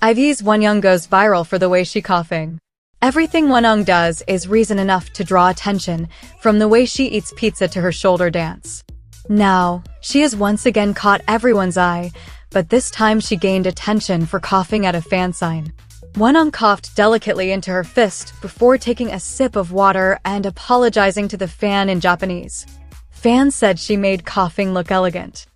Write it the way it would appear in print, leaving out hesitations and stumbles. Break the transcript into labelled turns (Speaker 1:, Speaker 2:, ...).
Speaker 1: IVE's Wonyoung goes viral for the way she coughing. Everything Wonyoung does is reason enough to draw attention, from the way she eats pizza to her shoulder dance. Now, she has once again caught everyone's eye, but this time she gained attention for coughing at a fan sign. Wonyoung coughed delicately into her fist before taking a sip of water and apologizing to the fan in Japanese. Fans said she made coughing look elegant.